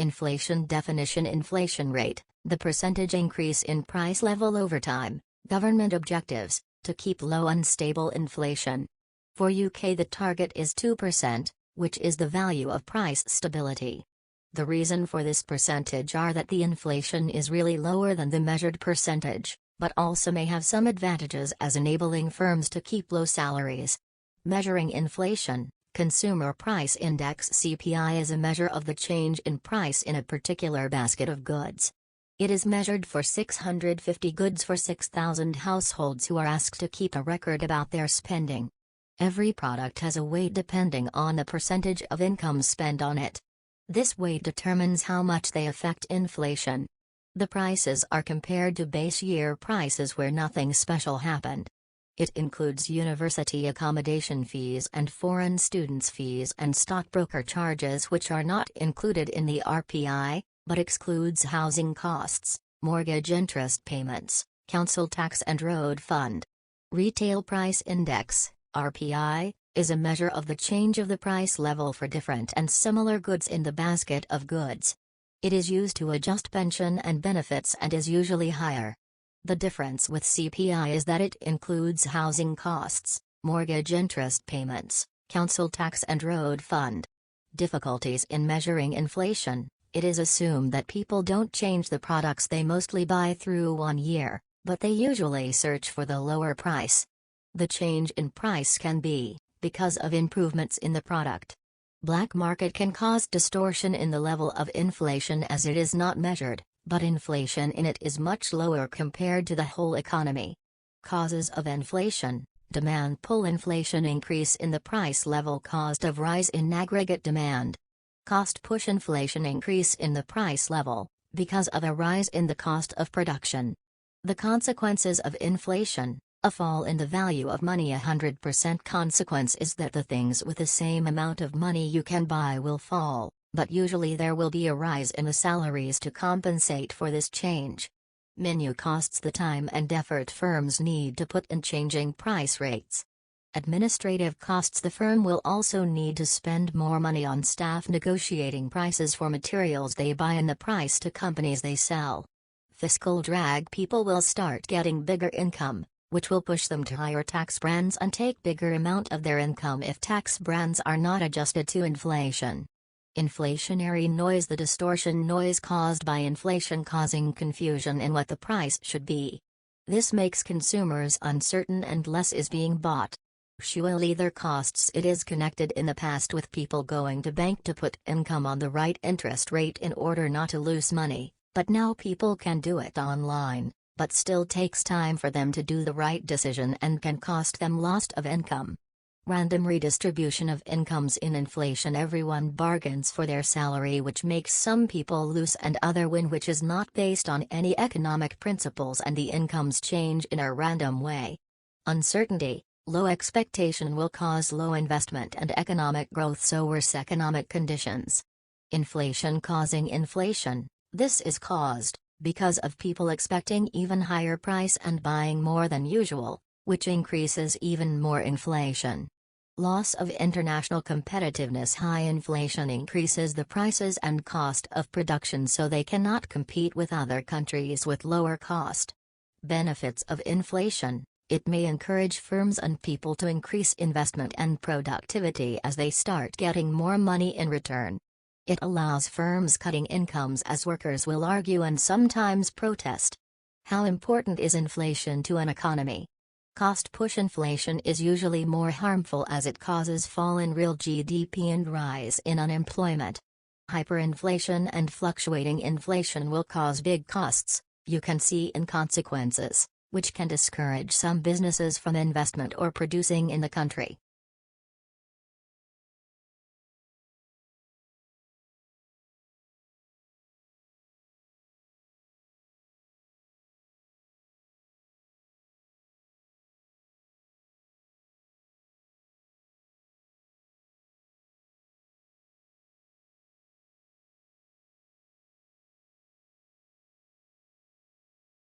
Inflation definition: inflation rate, the percentage increase in price level over time. Government objectives, to keep low unstable inflation. For UK the target is 2%, which is the value of price stability. The reason for this percentage are that the inflation is really lower than the measured percentage, but also may have some advantages as enabling firms to keep low salaries. Measuring inflation, Consumer Price Index (CPI) is a measure of the change in price in a particular basket of goods. It is measured for 650 goods for 6,000 households who are asked to keep a record about their spending. Every product has a weight depending on the percentage of income spent on it. This weight determines how much they affect inflation. The prices are compared to base year prices where nothing special happened. It includes university accommodation fees and foreign students' fees and stockbroker charges, which are not included in the RPI, but excludes housing costs, mortgage interest payments, council tax and road fund. Retail Price Index, RPI, is a measure of the change of the price level for different and similar goods in the basket of goods. It is used to adjust pension and benefits and is usually higher. The difference with CPI is that it includes housing costs, mortgage interest payments, council tax and road fund. Difficulties in measuring inflation: it is assumed that people don't change the products they mostly buy through 1 year, but they usually search for the lower price. The change in price can be because of improvements in the product. Black market can cause distortion in the level of inflation as it is not measured, but inflation in it is much lower compared to the whole economy. Causes of inflation: demand pull inflation, increase in the price level caused of rise in aggregate demand. Cost push inflation, increase in the price level, because of a rise in the cost of production. The consequences of inflation: a fall in the value of money. 100% consequence is that the things with the same amount of money you can buy will fall, but usually there will be a rise in the salaries to compensate for this change. Menu costs: the time and effort firms need to put in changing price rates. Administrative costs: the firm will also need to spend more money on staff negotiating prices for materials they buy and the price to companies they sell. Fiscal drag: people will start getting bigger income, which will push them to higher tax brands and take bigger amount of their income if tax brands are not adjusted to inflation. Inflationary noise: the distortion noise caused by inflation causing confusion in what the price should be. This makes consumers uncertain and less is being bought. Fuel either costs: it is connected in the past with people going to bank to put income on the right interest rate in order not to lose money, but now people can do it online, but still takes time for them to do the right decision and can cost them loss of income. Random redistribution of incomes in inflation: everyone bargains for their salary, which makes some people lose and other win, which is not based on any economic principles, and the incomes change in a random way. Uncertainty: low expectation will cause low investment and economic growth, so worse economic conditions. Inflation causing inflation: this is caused because of people expecting even higher price and buying more than usual, which increases even more inflation. Loss of international competitiveness: high inflation increases the prices and cost of production, so they cannot compete with other countries with lower cost. Benefits of inflation: it may encourage firms and people to increase investment and productivity as they start getting more money in return. It allows firms cutting incomes as workers will argue and sometimes protest. How important is inflation to an economy? Cost push inflation is usually more harmful as it causes fall in real GDP and rise in unemployment. Hyperinflation and fluctuating inflation will cause big costs, you can see in consequences, which can discourage some businesses from investment or producing in the country.